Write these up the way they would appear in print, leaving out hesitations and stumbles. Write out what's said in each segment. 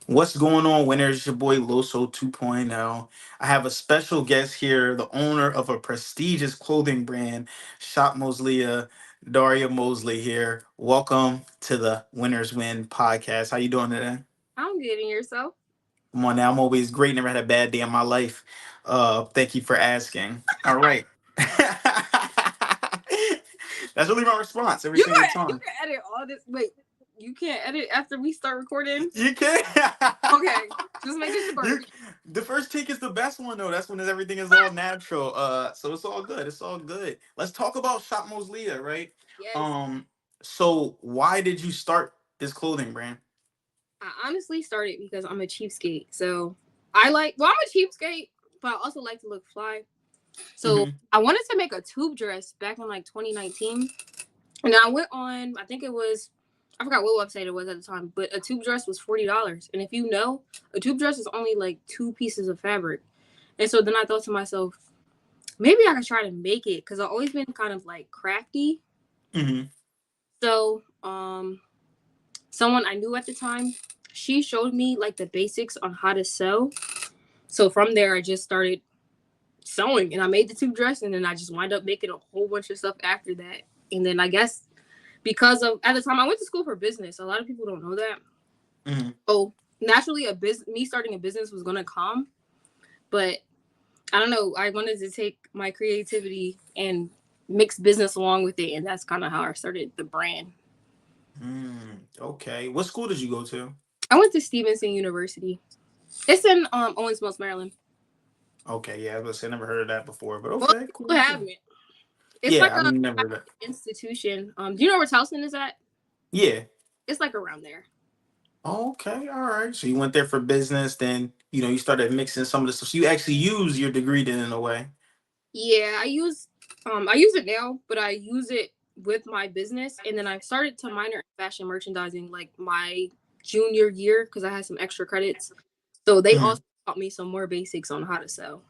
What's going on, winners? It's your boy Loso 2.0. I have a special guest here, the owner of a prestigious clothing brand, Shop Mosley, Daria Mosley here. Welcome to the Winners Win podcast. How you doing today? I'm getting yourself. Come on now, I'm always great. Never had a bad day in my life. Thank you for asking. All right. That's really my response every You single can you time. can edit all this. Wait, you can't edit after we start recording. You can. Okay, just making sure. you, the first take is the best one though. That's when everything is all natural. So it's all good. It's all good. Let's talk about Shop Moslia, right? Yes, Um, so why did you start this clothing brand? I honestly started because I'm a cheapskate. So I'm a cheapskate, but I also like to look fly. So Hmm. I wanted to make a tube dress back in like 2019, and I went on. I think it was. I forgot what website it was at the time, but a tube dress was $40. And if you know, a tube dress is only like two pieces of fabric. And so then I thought to myself, maybe I could try to make it because I've always been kind of like crafty. Hmm. So, someone I knew at the time, she showed me like the basics on how to sew. So from there, I just started sewing and I made the tube dress and then I just wind up making a whole bunch of stuff after that. And then I guess because of at the time I went to school for business, a lot of people don't know that. Hmm. Oh, naturally, a business me starting a business was gonna come, but I don't know. I wanted to take my creativity and mix business along with it, and that's kind of how I started the brand. Okay. What school did you go to? I went to Stevenson University. It's in Owens Mills, Maryland. Okay, yeah, I was gonna say I never heard of that before, but Most okay, people cool, cool. haven't. It's like Yeah, a I've never heard that. private institution. Do you know where Towson is at? Yeah. It's like around there. Okay, all right. So you went there for business, then you started mixing some of the stuff. So you actually use your degree then in a way. Yeah, I use it now, but I use it with my business, and then I started to minor in fashion merchandising like my junior year because I had some extra credits. So they Mhm. also taught me some more basics on how to sew.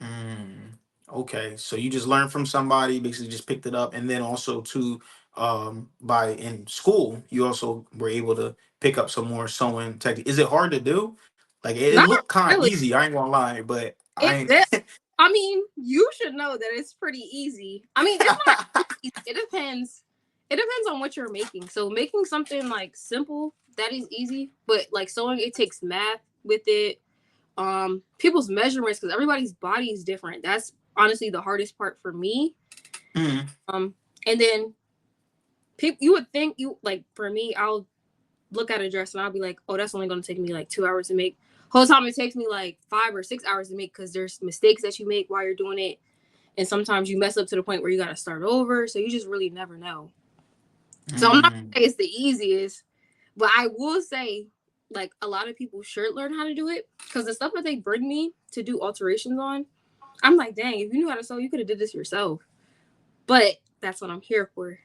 Mm, okay, so you just learned from somebody, basically just picked it up, and then also too, by in school, you also were able to pick up some more sewing tech. Is it hard to do? Like it Not looked kind of really. easy. I ain't gonna lie, but I It ain't. that I mean, you should know that it's pretty easy. I mean, it's not easy. It depends. It depends on what you're making. So making something like simple, that is easy, but like sewing it takes math with it. People's measurements because everybody's body is different. That's honestly the hardest part for me. Mhm. Um and then people you would think you like for me, I'll look at a dress and I'll be like, oh, that's only going to take me like 2 hours to make. Whole time it takes me like 5 or 6 hours to make because there's mistakes that you make while you're doing it, and sometimes you mess up to the point where you got to start over. So you just really never know. So I'm not Mm. gonna say it's the easiest, but I will say like a lot of people should learn how to do it because the stuff that they bring me to do alterations on, I'm like, dang, if you knew how to sew, you could have did this yourself. But that's what I'm here for.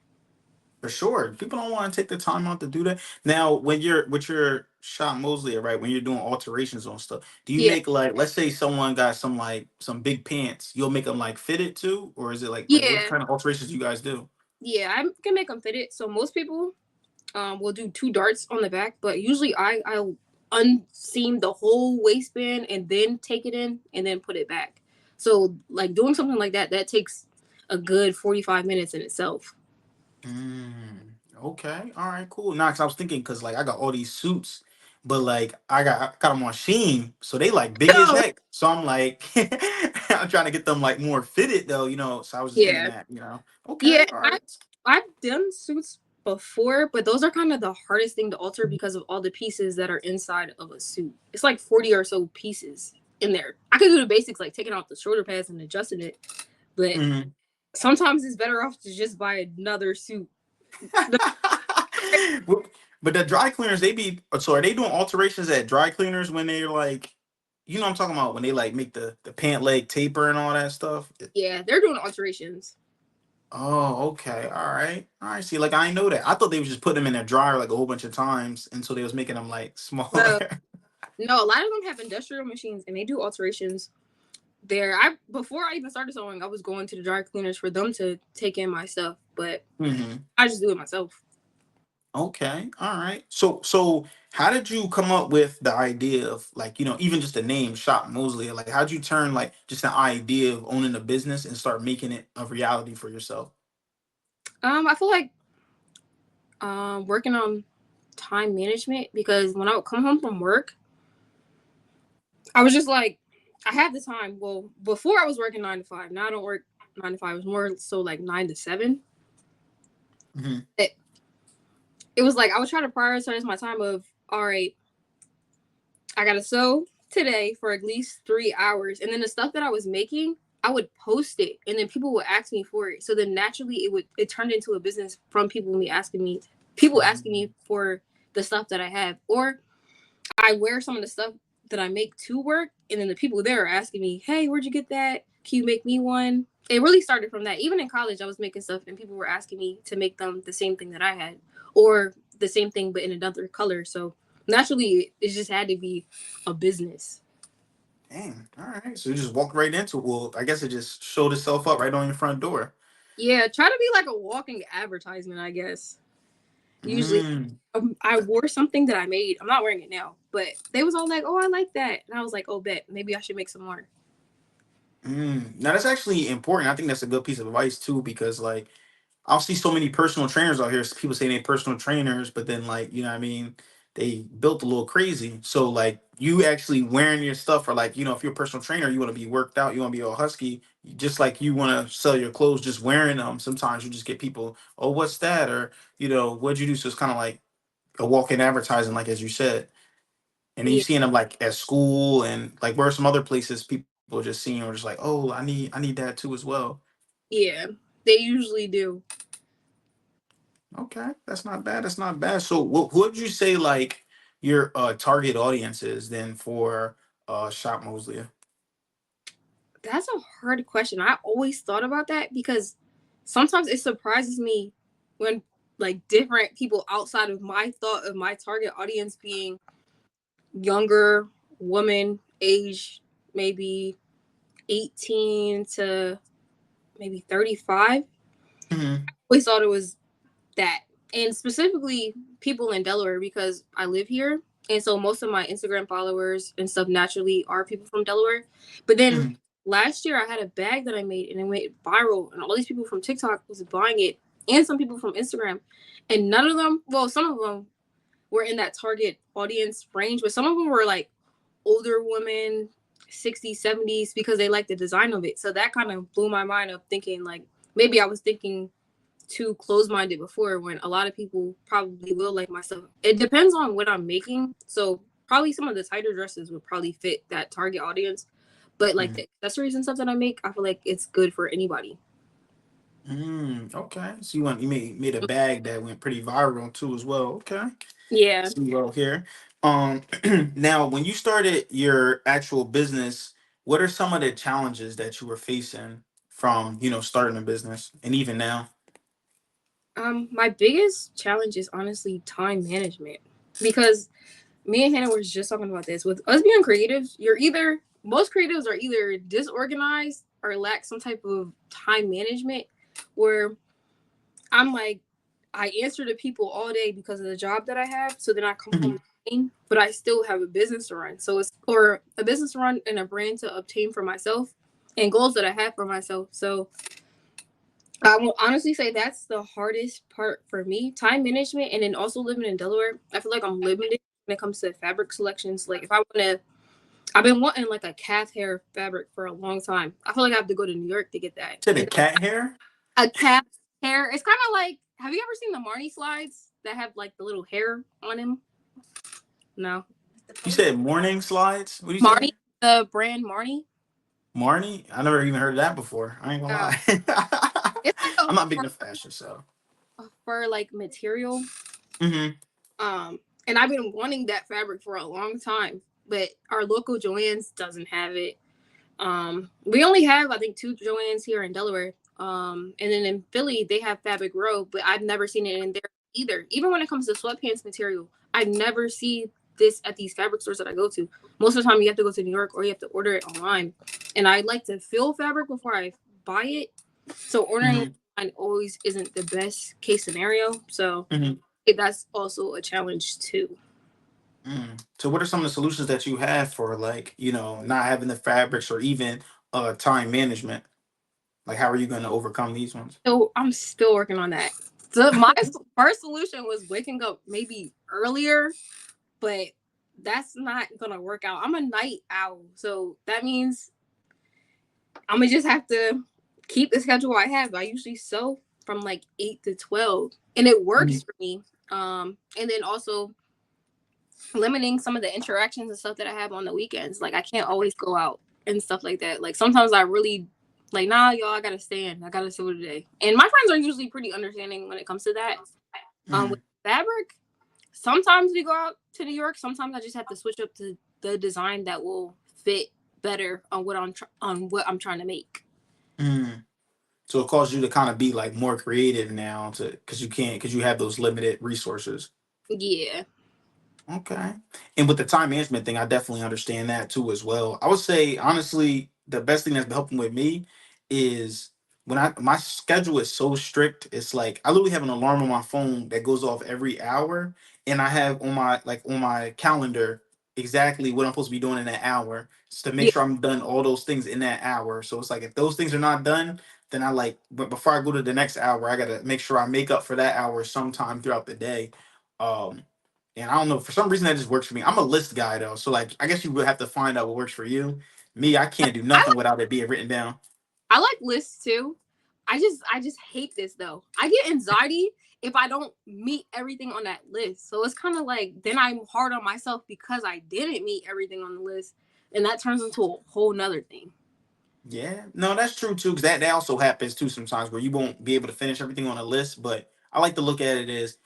For sure. People don't want to take the time out to do that. Now, when you're with your shop Mosley, right, when you're doing alterations on stuff, do you Yeah, make like, let's say someone got some like some big pants, you'll make them like fit it too? Or is it like what yeah, kind of alterations you guys do? yeah. I can make them fit it. So most people will do two darts on the back, but usually I'll unseam the whole waistband and then take it in and then put it back. So like doing something like that takes a good 45 minutes in itself. Okay. All right, cool. Nah, cause I was thinking, cause like I got all these suits, but like I got them on Sheen, so they like big as So heck. So I'm like, I'm trying to get them like more fitted though, So I was just thinking yeah, that. Okay, yeah. all I right. I've done suits before, but those are kind of the hardest thing to alter because of all the pieces that are inside of a suit. It's like 40 or so pieces in there. I could do the basics like taking out the shoulder pads and adjusting it, but Mhm. sometimes it's better off to just buy another suit. The- Well, but the dry cleaners, they be so are they doing alterations at dry cleaners when they're like, what I'm talking about when they like make the pant leg taper and all that stuff? Yeah, they're doing alterations. Oh, okay, all right, all right. See, like I didn't know that. I thought they was just putting them in their dryer like a whole bunch of times until they was making them like smaller. No, no, a lot of them have industrial machines and they do alterations there. I before I even started sewing, I was going to the dry cleaners for them to take in my stuff, but Hmm. I just do it myself. Okay, all right. So How did you come up with the idea of, like, even just the name Shop Mosley? Like, how'd you turn like just an idea of owning a business and start making it a reality for yourself? I feel like working on time management, because when I would come home from work, I was just like, I have the time. Well, before I was working 9 to 5. Now I don't work 9 to 5. It was more so like 9 to 7. Hmm. It was like I would try to prioritize my time of, all right, I gotta sew today for at least 3 hours, and then the stuff that I was making, I would post it, and then people would ask me for it. So then naturally, it turned into a business from people asking me for the stuff that I have, or I wear some of the stuff that I make to work, and then the people there are asking me, "Hey, where'd you get that? Can you make me one?" It really started from that. Even in college, I was making stuff, and people were asking me to make them the same thing that I had, or the same thing but in another color. So naturally, it just had to be a business. Dang. All right. So you just walked right into it. Well, I guess it just showed itself up right on your front door. Yeah, try to be like a walking advertisement, I guess. Usually, Mm, I wore something that I made. I'm not wearing it now, but they was all like, "Oh, I like that," and I was like, "Oh, bet maybe I should make some more." Now that's actually important. I think that's a good piece of advice too, because like I'll see so many personal trainers out here. People say they personal trainers, but then like what I mean, they built a little crazy. So like you actually wearing your stuff, or like if you're a personal trainer, you want to be worked out, you want to be all husky, just like you want to sell your clothes, just wearing them. Sometimes you just get people, oh, what's that, or what'd you do? So it's kind of like a walk-in advertising, like as you said, and then you Yeah, seeing them like at school and like where are some other places people just seeing or just like, oh, I need that too as well. yeah, they usually do. Okay, that's not bad. That's not bad. So, what would you say like your target audience is then for Shop Mosley? That's a hard question. I always thought about that because sometimes it surprises me when like different people outside of my thought of my target audience being younger woman, age maybe 18 to maybe 35. Hmm. Always thought it was that. And specifically people in Delaware because I live here. And so most of my Instagram followers and stuff naturally are people from Delaware. But then Hmm. last year I had a bag that I made and it went viral and all these people from TikTok was buying it and some people from Instagram. And none of them, well, some of them were in that target audience range, but some of them were like older women, 60s, 70s, because they like the design of it. So that kind of blew my mind of thinking like maybe I was thinking too close minded before when a lot of people probably will like my stuff. It depends on what I'm making. So probably some of the tighter dresses would probably fit that target audience. But like Hmm. the accessories and stuff that I make, I feel like it's good for anybody. Okay. So you made a bag that went pretty viral too as well. Okay. Yeah. See well here. Um, now when you started your actual business, what are some of the challenges that you were facing from starting a business and even now? My biggest challenge is honestly time management because me and Hannah were just talking about this. With us being creatives, most creatives are either disorganized or lack some type of time management. Where I'm like, I answer to people all day because of the job that I have. So then I come home, Mhm. but I still have a business to run. So it's or a business to run and a brand to obtain for myself and goals that I have for myself. So I will honestly say that's the hardest part for me, time management, and then also living in Delaware. I feel like I'm limited when it comes to fabric selections. Like if I want to, I've been wanting like a calf hair fabric for a long time. I feel like I have to go to New York to get that. Said a And cat hair. a calf hair, it's kind of like, have you ever seen the Marnie slides that have like the little hair on them? No, You said morning slides. What do you say? Marnie, the brand Marnie. Marnie? I never even heard of that before. I ain't gonna Uh, lie. it's like I'm not big into fashion, so. a fur like material. Hmm. Um, and I've been wanting that fabric for a long time, but our local Joann's doesn't have it. We only have I think two Joann's here in Delaware. And then in Philly they have Fabric Row, but I've never seen it in there either. Even when it comes to sweatpants material, I never see this at these fabric stores that I go to. Most of the time you have to go to New York or you have to order it online. And I like to feel fabric before I buy it. So ordering Hmm. online always isn't the best case scenario. So Hmm. that's also a challenge too. So what are some of the solutions that you have for, like, not having the fabrics, or even time management? Like, how are you going to overcome these ones? So I'm still working on that. So my first solution was waking up maybe earlier, but that's not gonna work out. I'm a night owl, so that means I'm gonna just have to keep the schedule I have. I usually sew from like 8 to 12, and it works Mhm. for me. And then also limiting some of the interactions and stuff that I have on the weekends. Like I can't always go out and stuff like that. Like sometimes I really like, nah, y'all, I gotta stay in. I gotta sew today. And my friends are usually pretty understanding when it comes to that. With Mhm. fabric, sometimes we go out to New York. Sometimes I just have to switch up to the design that will fit better on what I'm trying to make. Mhm. So it caused you to kind of be like more creative now, to because you have those limited resources. Yeah. Okay. And with the time management thing, I definitely understand that too as well. I would say honestly, the best thing that's been helping with me is when I my schedule is so strict, it's like I literally have an alarm on my phone that goes off every hour, and I have on my calendar exactly what I'm supposed to be doing in that hour, just to make Yeah. sure I'm done all those things in that hour. So it's like if those things are not done, then but before I go to the next hour, I gotta make sure I make up for that hour sometime throughout the day. Um, and I don't know, for some reason that just works for me. I'm a list guy though, so like I guess you would have to find out what works for you. Me, I can't do I nothing without it being written down. I like lists too. I just hate this though. I get anxiety if I don't meet everything on that list. So it's kind of like then I'm hard on myself because I didn't meet everything on the list, and that turns into a whole nother thing. Yeah, no, that's true too. Because that also happens too sometimes, where you won't be able to finish everything on a list. But I like to look at it as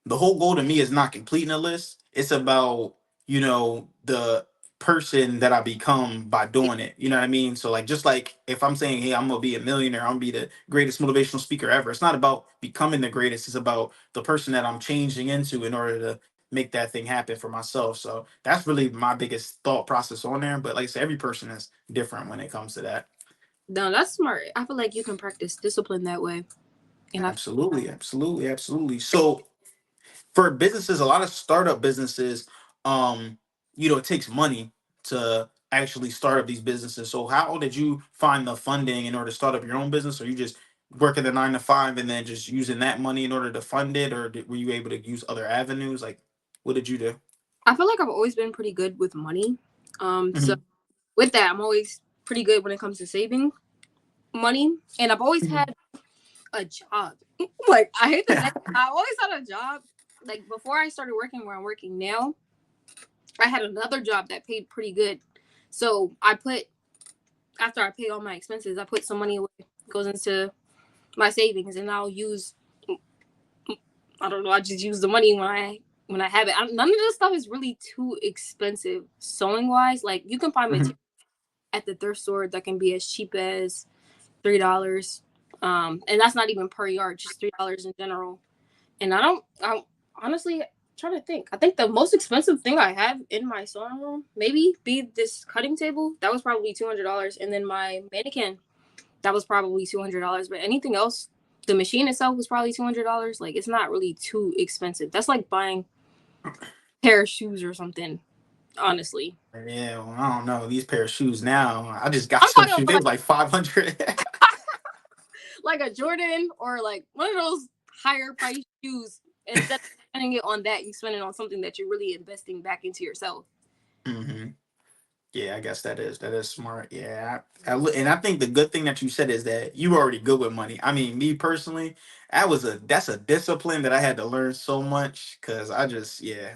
the whole goal to me is not completing a list. It's about the person that I become by doing it. You know what I mean? So like, just like if I'm saying, hey, I'm gonna be a millionaire, I'm gonna be the greatest motivational speaker ever. It's not about becoming the greatest. It's about the person that I'm changing into in order to make that thing happen for myself. So that's really my biggest thought process on there. But like I said, every person is different when it comes to that. No, that's smart. I feel like you can practice discipline that way, and I Absolutely, absolutely, absolutely. So for businesses, a lot of startup businesses, um, it takes money to actually start up these businesses. So how did you find the funding in order to start up your own business? Or you just working the 9 to 5 and then just using that money in order to fund it, or were you able to use other avenues? Like, what did you do? I feel like I've always been pretty good with money. So Hmm. with that, I'm always pretty good when it comes to saving money, and I've always had a job. Like I hate to say, I always had a job. Like before I started working where I'm working now, I had another job that paid pretty good. So I put after I pay all my expenses, I put some money away, goes into my savings, and I'll use. I don't know. I just use the money when I have it. None of this stuff is really too expensive sewing wise. Like you can find Hmm. material at the thrift store that can be as cheap as $3. And that's not even per yard, just $3 in general. And I'm honestly trying to think. I think the most expensive thing I have in my sewing room maybe be this cutting table. That was probably $200, and then my mannequin that was probably $200. But anything else, the machine itself was probably $200. Like it's not really too expensive. That's like buying a pair of shoes or something. Honestly, Yeah, well, I don't know. These pair of shoes now, I just got I'm some talking shoes. about They was like 500. like a Jordan or like one of those higher price shoes. Instead of spending it on that, you spend it on something that you're really investing back into yourself. Hmm. Yeah, I guess that is smart. Yeah, and I think the good thing that you said is that you were already good with money. I mean, me personally, that's a discipline that I had to learn so much, because I just, yeah,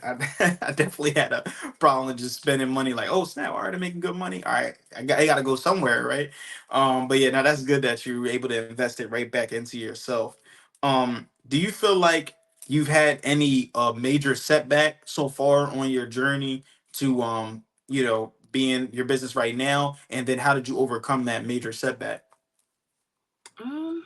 I definitely had a problem with just spending money. Like, oh snap, I already making good money. All right, I got to go somewhere, right? But yeah, now that's good that you were able to invest it right back into yourself. Do you feel like you've had any major setback so far on your journey to being your business right now, and then how did you overcome that major setback? Um,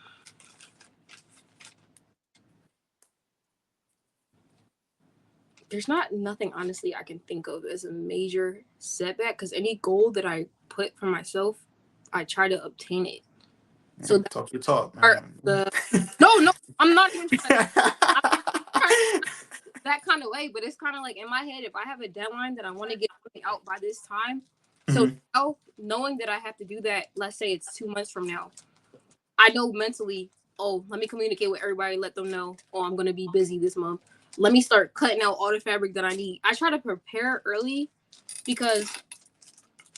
there's not nothing honestly I can think of as a major setback because any goal that I put for myself, I try to obtain it. So Man, that's talk your talk, part of man. the no, no, I'm not even trying to. I'm trying. that kind of way, but it's kind of like in my head, if I have a deadline that I want to get something out by this time, so Hmm. now knowing that I have to do that, let's say it's 2 months from now, I know mentally, oh, let me communicate with everybody, let them know, oh, I'm gonna be busy this month. Let me start cutting out all the fabric that I need. I try to prepare early because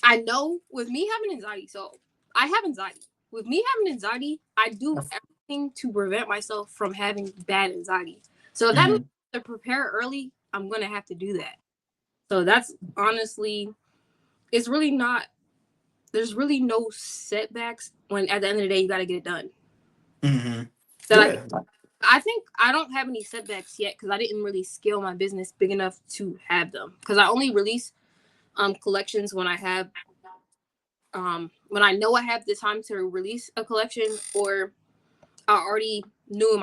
I know with me having anxiety, so I have anxiety. With me having anxiety, I do everything to prevent myself from having bad anxiety. So if that means Hmm. to prepare early, I'm gonna have to do that. So that's honestly, it's really not. There's really no setbacks when at the end of the day you got to get it done. Hmm. That Yeah. I think I don't have any setbacks yet because I didn't really scale my business big enough to have them. Because I only release collections when I know I have the time to release a collection, or I already knew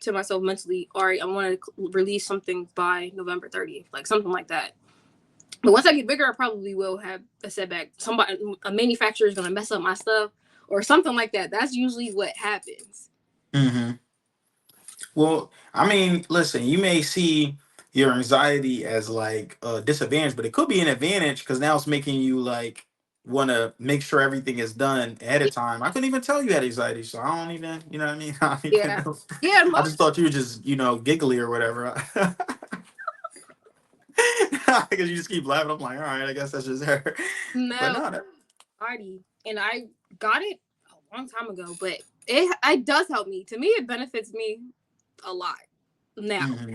to myself mentally, all right, I want to release something by November 30th, like something like that. But once I get bigger, I probably will have a setback. Somebody, a manufacturer is gonna mess up my stuff or something like that. That's usually what happens. Hmm. Well, I mean, listen, you may see your anxiety as like a disadvantage, but it could be an advantage because now it's making you like want to make sure everything is done ahead of time. I couldn't even tell you had anxiety, so I don't even, you know what I mean? I don't even Yeah, know. yeah. I just thought you were just, giggly or whatever. Because you just keep laughing. I'm like, all right, I guess that's just her. But No, no, that. party, and I got it a long time ago, but it does help me. To me, it benefits me a lot now. Hmm.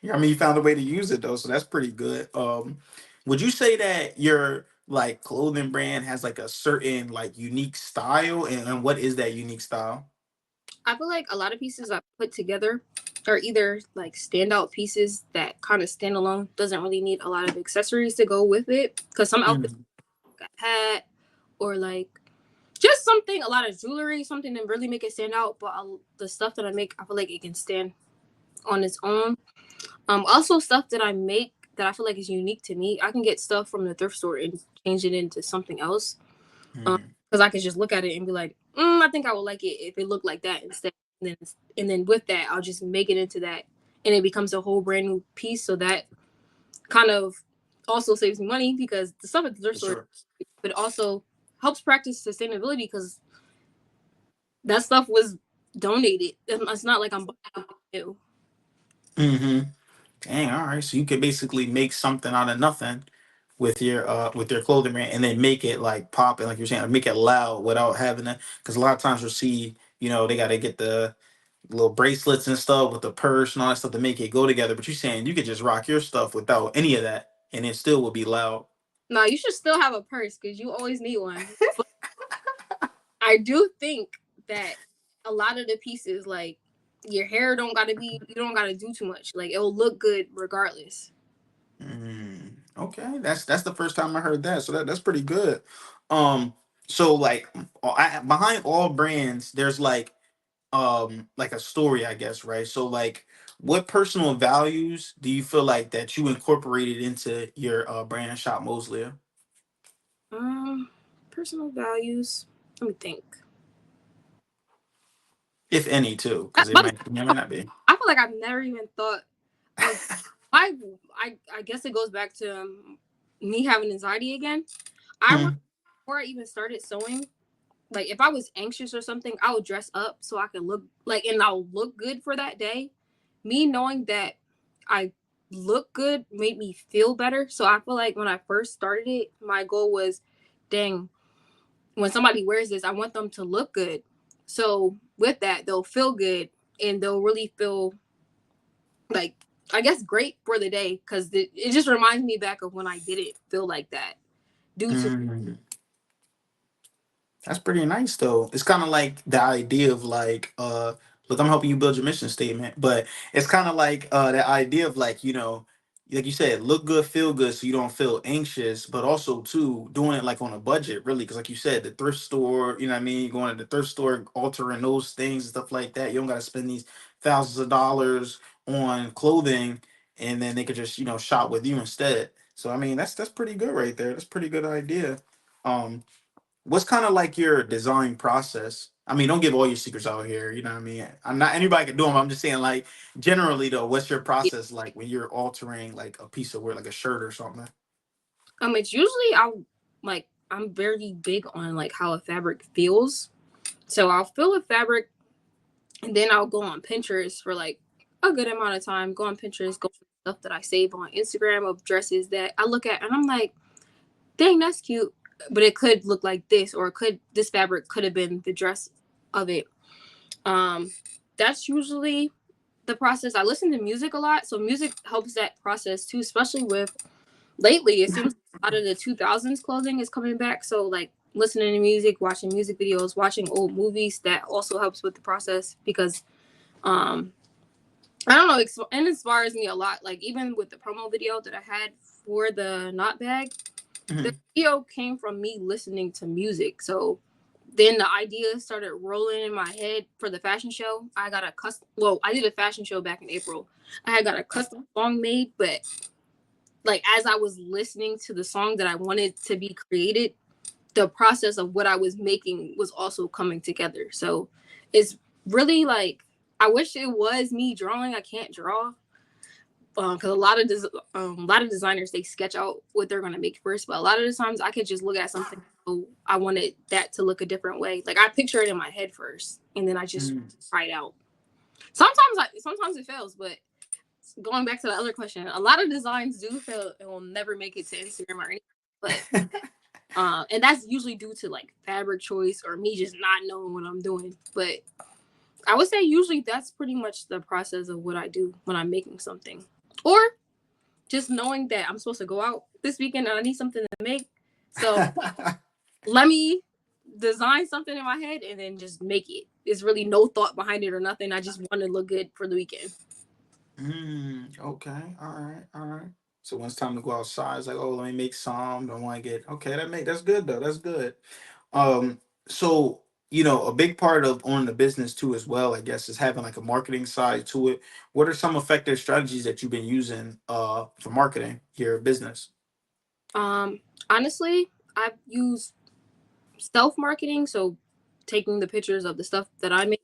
Yeah, I mean, you found a way to use it though, so that's pretty good. Would you say that your like clothing brand has like a certain like unique style, and what is that unique style? I feel like a lot of pieces I put together are either like standout pieces that kind of stand alone, doesn't really need a lot of accessories to go with it. Because some outfits, Mm-hmm. like a hat or like just something, a lot of jewelry, something to really make it stand out. But the stuff that I make, I feel like it can stand on its own. Also stuff that I make that I feel like is unique to me. I can get stuff from the thrift store and change it into something else. Because I could just look at it and be like, I think I would like it if it looked like that instead. And then with that, I'll just make it into that, and it becomes a whole brand new piece. So that kind of also saves me money because the stuff at the thrift For store, sure. but also helps practice sustainability because that stuff was donated. It's not like I'm buying something new. Mm-hmm. Dang, all right. So you could basically make something out of nothing with your clothing brand, and then make it like pop and like you're saying, like, make it loud without having to. Because a lot of times you'll see, they got to get the little bracelets and stuff with the purse and all that stuff to make it go together. But you're saying you could just rock your stuff without any of that, and it still would be loud. No, you should still have a purse because you always need one. But I do think that a lot of the pieces, like your hair, you don't gotta do too much. Like it'll look good regardless. Okay, that's the first time I heard that, so that's pretty good. Um, so like, behind all brands, there's like a story, I guess, right? So like, what personal values do you feel like that you incorporated into your brand Shop Mosley, Um, Personal values. Let me think. if any, too? Because By the way, it may not be. I feel like I've never even thought of. I guess it goes back to me having anxiety again. I Hmm. before I even started sewing, like if I was anxious or something, I would dress up so I could look like and I'll look good for that day. Me knowing that I look good made me feel better. So I feel like when I first started it, my goal was, dang, when somebody wears this, I want them to look good. So with that, they'll feel good and they'll really feel like I guess great for the day because it just reminds me back of when I didn't feel like that due to That's pretty nice though. It's kind of like the idea of like look, I'm helping you build your mission statement, but it's kind of like the idea of like, like you said, look good, feel good so you don't feel anxious, but also too doing it like on a budget, really, cuz like you said, the thrift store, you know what I mean, going to the thrift store, altering those things and stuff like that. You don't got to spend these thousands of dollars on clothing, and then they could just, shop with you instead. So I mean, that's pretty good right there. That's a pretty good idea. Um What's kind of like your design process? I mean, don't give all your secrets out here. You know what I mean? I'm not anybody can do them. I'm just saying, like, generally though, what's your Yeah. process like when you're altering like a piece of work, like a shirt or something? It's usually I'm very big on like how a fabric feels. So I'll feel a fabric and then I'll go on Pinterest for like a good amount of time. Go on Pinterest, go on stuff that I save on Instagram of dresses that I look at and I'm like, dang, that's cute. But it could look like this, or it could this fabric could have been the dress of it. Um, that's usually the process. I listen to music a lot, so music helps that process too, especially with lately. It seems a lot of the 2000s clothing is coming back. So like listening to music, watching music videos, watching old movies, that also helps with the process because um I don't know, it inspires me a lot. Like even with the promo video that I had for the knot bag, the Hmm. video came from me listening to music. So then the idea started rolling in my head for the fashion show. I got a custom. Well, I did a fashion show back in April. I had got a custom song made, but like as I was listening to the song that I wanted to be created, the process of what I was making was also coming together. So it's really like I wish it was me drawing. I can't draw because a lot of designers they sketch out what they're gonna make first, but a lot of the times I could just look at something. Oh, I wanted that to look a different way. Like I picture it in my head first, and then I just try it out. Sometimes it fails, but going back to the other question, a lot of designs do fail and will never make it to Instagram or anything. But and that's usually due to like fabric choice or me just not knowing what I'm doing. But I would say usually that's pretty much the process of what I do when I'm making something. Or just knowing that I'm supposed to go out this weekend and I need something to make. So let me design something in my head and then just make it. There's really no thought behind it or nothing. I just want to look good for the weekend. Okay. All right. All right. So when it's time to go outside, it's like, oh, let me make some. Don't want to get okay. That's good though. That's good. Um. So a big part of owning the business too, as well, I guess, is having like a marketing side to it. What are some effective strategies that you've been using for marketing your business? Um, Honestly, I've used self marketing, so taking the pictures of the stuff that I make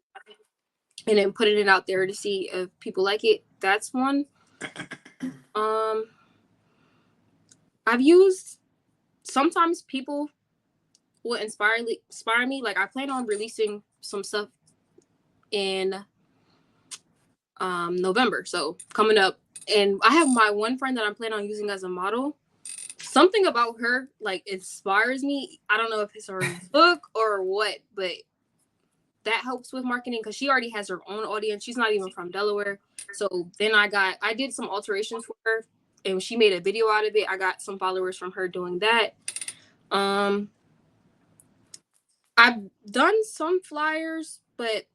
and then putting it out there to see if people like it. That's one. Um, I've used sometimes people will inspire me. Like I plan on releasing some stuff in November, so coming up. And I have my one friend that I'm planning on using as a model. Something about her like inspires me. I don't know if it's her look or what, but that helps with marketing because she already has her own audience. She's not even from Delaware. So then I did some alterations for her and she made a video out of it. I got some followers from her doing that. Um I've done some flyers, but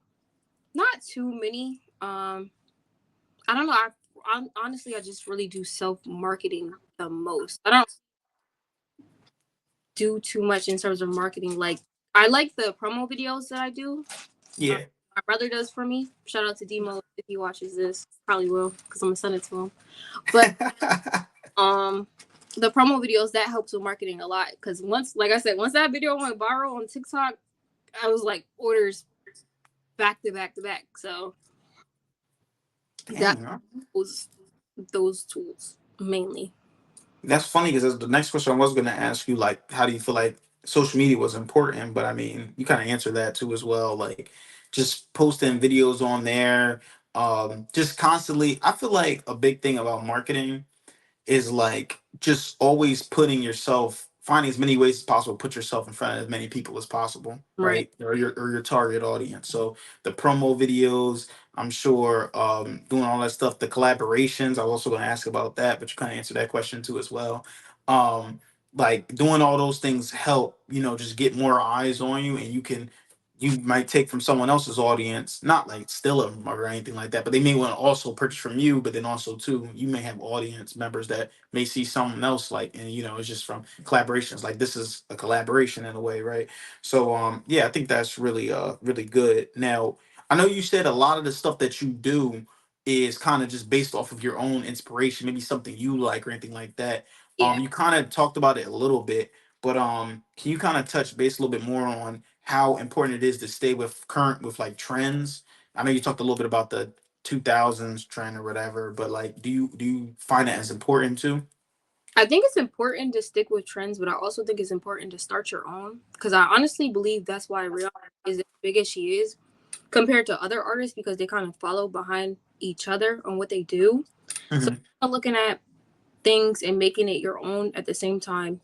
not too many. I don't know. Honestly I just really do self marketing the most. I don't do too much in terms of marketing. Like I like the promo videos that I do. Uh, Yeah. my brother does for me. Shout out to Demo if he watches this. Probably will because I'm gonna send it to him. But um, the promo videos that helps with marketing a lot because once, like I said, once that video went viral on TikTok, I was like orders back to back to back. So that Dang. was those tools mainly. That's funny because the next question I was going to ask you, like, how do you feel like social media was important? But I mean, you kind of answered that too as well. Like, just posting videos on there, just constantly. I feel like a big thing about marketing is like just always putting yourself finding as many ways as possible to put yourself in front of as many people as possible, Right. right, or your target audience. So the promo videos, I'm sure, doing all that stuff, the collaborations, I was also going to ask about that, but you kind of answered that question too as well. um like doing all those things help, just get more eyes on you, and you might take from someone else's audience, not like steal them or anything like that, but they may want to also purchase from you. But then also too, you may have audience members that may see someone else like, and it's just from collaborations. Like this is a collaboration in a way, right? So yeah, I think that's really good. Now, I know you said a lot of the stuff that you do is kind of just based off of your own inspiration, maybe something you like or anything like that. Yeah. You kind of talked about it a little bit, But can you kind of touch base a little bit more on how important it is to stay with current with like trends? I know you talked a little bit about the 2000s trend or whatever, but like, do you find that as important too? I think it's important to stick with trends, but I also think it's important to start your own because I honestly believe that's why Rihanna is as big as she is compared to other artists because they kind of follow behind each other on what they do. So Hmm. looking at things and making it your own at the same time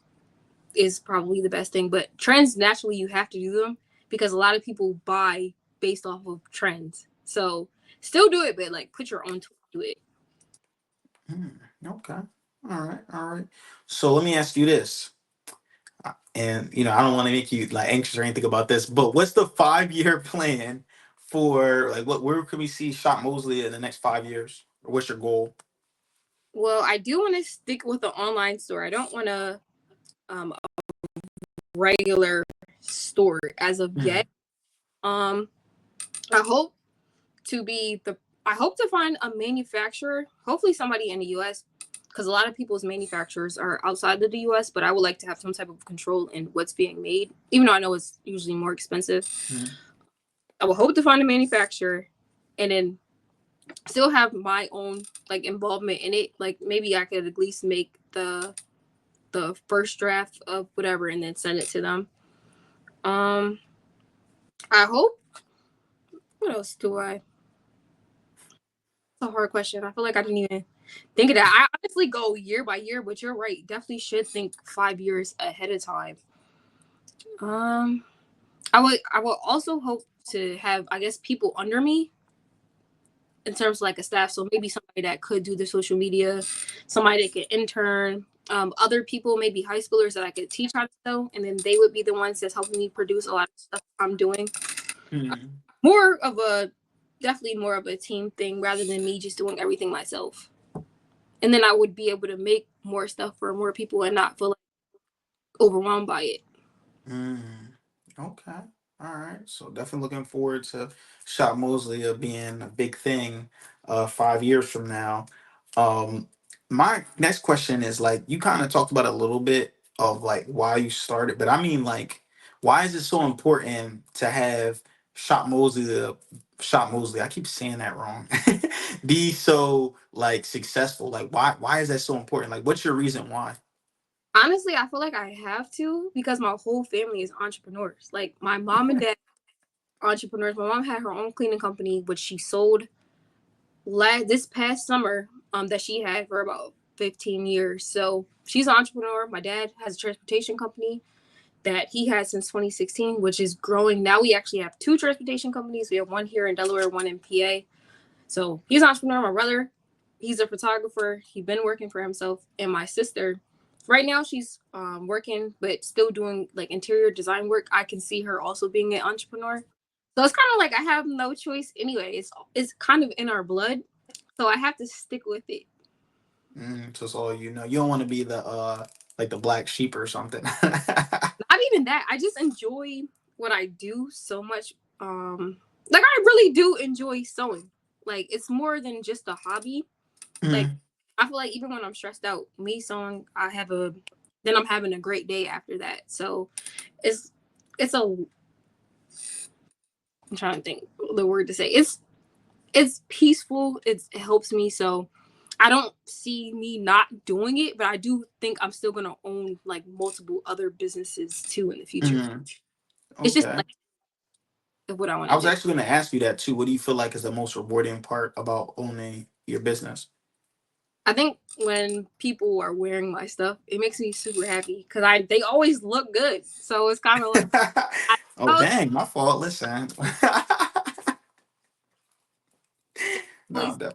is probably the best thing. But trends naturally you have to do them because a lot of people buy based off of trends. So still do it, but like put your own twist to it. Okay. All right. All right. So let me ask you this. And I don't want to make you like anxious or anything about this, but what's the 5-year plan for like where can we see Shop Mosley in the next 5 years? Or what's your goal? Well, I do want to stick with the online store. I don't want to a regular store as of yet. Mhm. Um, I hope to be the. I hope to find a manufacturer, hopefully somebody in the U.S. because a lot of people's manufacturers are outside of the U.S. But I would like to have some type of control in what's being made, even though I know it's usually more expensive. Mhm. I will hope to find a manufacturer, and then still have my own like involvement in it. Like maybe I could at least make the first draft of whatever and then send it to them. Um, I hope. What else do I? It's a hard question. I feel like I didn't even think of that. I honestly go year by year, but you're right. Definitely should think 5 years ahead of time. Um, I would also hope to have I guess people under me in terms of like a staff. So maybe somebody that could do the social media, somebody that could intern. Other people, maybe high schoolers that I could teach how to sew, and then they would be the ones that's helping me produce a lot of stuff I'm doing. Mhm. More of a definitely more of a team thing rather than me just doing everything myself. And then I would be able to make more stuff for more people and not feel like overwhelmed by it. Mm, okay. All right. So definitely looking forward to Shop Mosley being a big thing 5 years from now. Um, my next question is like you kind of talked about a little bit of like why you started, but I mean like why is it so important to have Shop Mosley the Shop Mosley? I keep saying that wrong. Be so like successful. Like why is that so important? Like what's your reason why? Honestly, I feel like I have to because my whole family is entrepreneurs. Like my mom and dad are entrepreneurs. My mom had her own cleaning company, which she sold this past summer. That she had for about 15 years. So she's an entrepreneur. My dad has a transportation company that he had since 2016, which is growing. Now we actually have two transportation companies. We have one here in Delaware, one in PA. So he's an entrepreneur. My brother, he's a photographer. He's been working for himself. And my sister, right now she's working, but still doing like interior design work. I can see her also being an entrepreneur. So it's kind of like I have no choice anyway. It's kind of in our blood, so I have to stick with it. So it's all you know. You don't want to be the like the black sheep or something. Not even that. I just enjoy what I do so much. Like I really do enjoy sewing. Like it's more than just a hobby. Like Mm, I feel like even when I'm stressed out, me sewing, then I'm having a great day after that. So it's it's a I'm trying to think the word to say. It's peaceful. It helps me. So I don't see me not doing it, but I do think I'm still gonna own like multiple other businesses too in the future. mm, It's just okay. like what I want I to was do. actually going to ask you that too. What do you feel like is the most rewarding part about owning your business? I think when people are wearing my stuff, it makes me super happy because I they always look good. So it's kind of like I Oh always, dang, my fault. Listen. No, always that.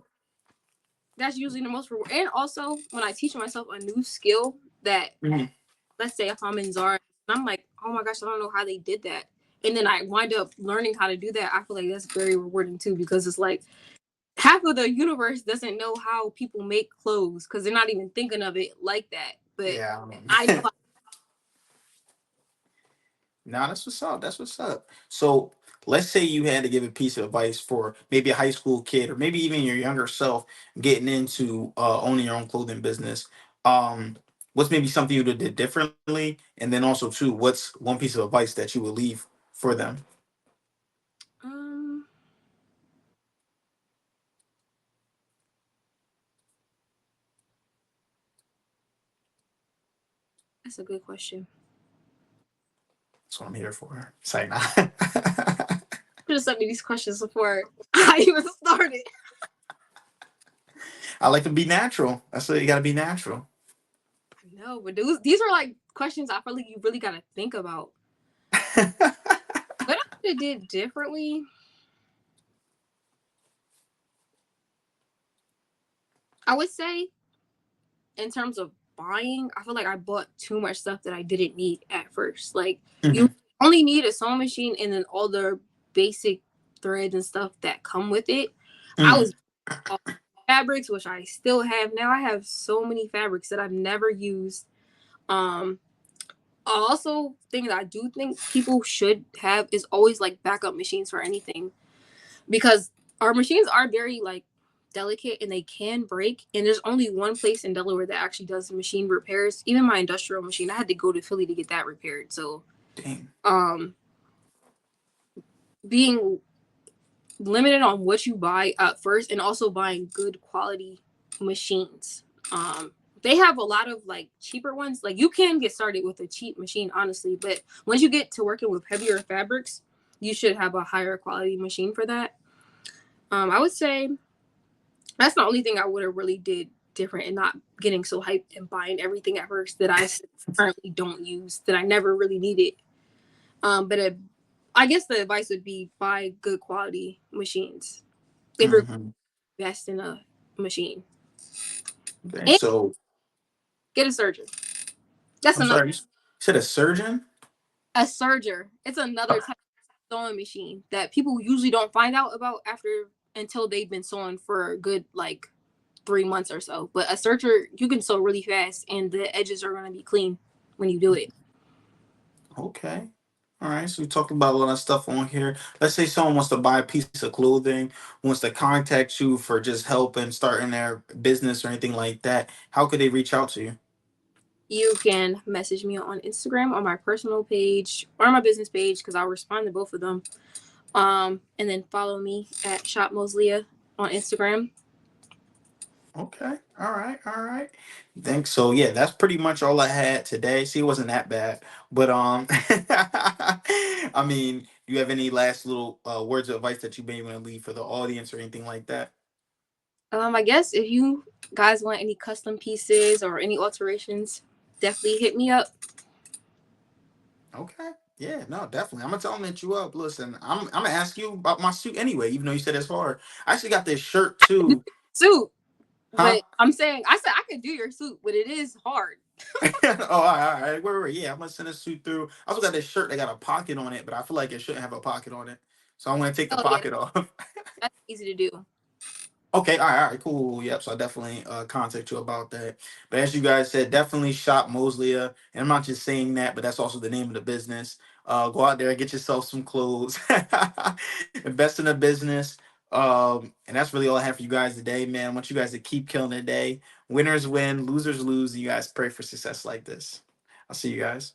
that's usually the most reward. And also when I teach myself a new skill that Mhm. let's say if I'm in Zara and I'm like, oh my gosh, I don't know how they did that. And then I wind up learning how to do that. I feel like that's very rewarding too because it's like half of the universe doesn't know how people make clothes because they're not even thinking of it like that. But Yeah. I know No, that's what's up. That's what's up. So let's say you had to give a piece of advice for maybe a high school kid or maybe even your younger self getting into owning your own clothing business. Um, what's maybe something you would have did differently, and then also too, what's one piece of advice that you would leave for them? Um, that's a good question. That's what I'm here for. Say nah. You should have sent me these questions before I even started. I like to be natural. That's what you got to be natural. I know, but these are like questions I feel like you really gotta think about. What I would have did differently, I would say, in terms of buying, I feel like I bought too much stuff that I didn't need at first. Like you Hmm. only need a sewing machine and then all the basic threads and stuff that come with it. I Hmm. was all fabrics, which I still have now. I have so many fabrics that I've never used. Um, also thing that I do think people should have is always like backup machines for anything, because our machines are very like delicate and they can break, and there's only one place in Delaware that actually does machine repairs. Even my industrial machine, I had to go to Philly to get that repaired. So Dang. um being limited on what you buy at first, and also buying good quality machines. They have a lot of like cheaper ones. Like you can get started with a cheap machine, honestly, but once you get to working with heavier fabrics, you should have a higher quality machine for that. I would say that's the only thing I would have really did different, and not getting so hyped and buying everything at first that I currently don't use, that I never really needed. But I guess the advice would be buy good quality machines if you're Hmm. best in a machine, Okay. and So get a serger. That's I'm another sorry. You said a surgeon? a serger. It's another type of sewing machine that people usually don't find out about after, until they've been sewing for a good like 3 months or so. But a serger, you can sew really fast, and the edges are gonna be clean when you do it. Okay. All right. So we talked about a lot of stuff on here. Let's say someone wants to buy a piece of clothing, wants to contact you for just help and starting their business or anything like that. How could they reach out to you? You can message me on Instagram on my personal page or my business page, because I'll respond to both of them. And then follow me at Shop Mosley on Instagram. Okay. All right. All right. Thanks. So yeah, that's pretty much all I had today. See, it wasn't that bad, but I mean, do you have any last little words of advice that you may want to leave for the audience or anything like that? I guess if you guys want any custom pieces or any alterations, definitely hit me up. Okay. Yeah, no, definitely. I'm gonna tell them that you up. Listen, I'm gonna ask you about my suit anyway, even though you said it's hard. I actually got this shirt too. Suit, Huh? but I'm saying I said I could do your suit, but it is hard. Oh, all right. Wait. Yeah, I'm gonna send this suit through. I also got this shirt that got a pocket on it, but I feel like it shouldn't have a pocket on it. So I'm gonna take the Oh yeah, pocket off. that's easy to do. Okay, all right, cool. Yep. So I definitely contact you about that. But as you guys said, definitely shop Mosley. And I'm not just saying that, but that's also the name of the business. Go out there, get yourself some clothes, invest in a business. And that's really all I have for you guys today, man. I want you guys to keep killing the day. Winners win, losers lose. You guys pray for success like this. I'll see you guys.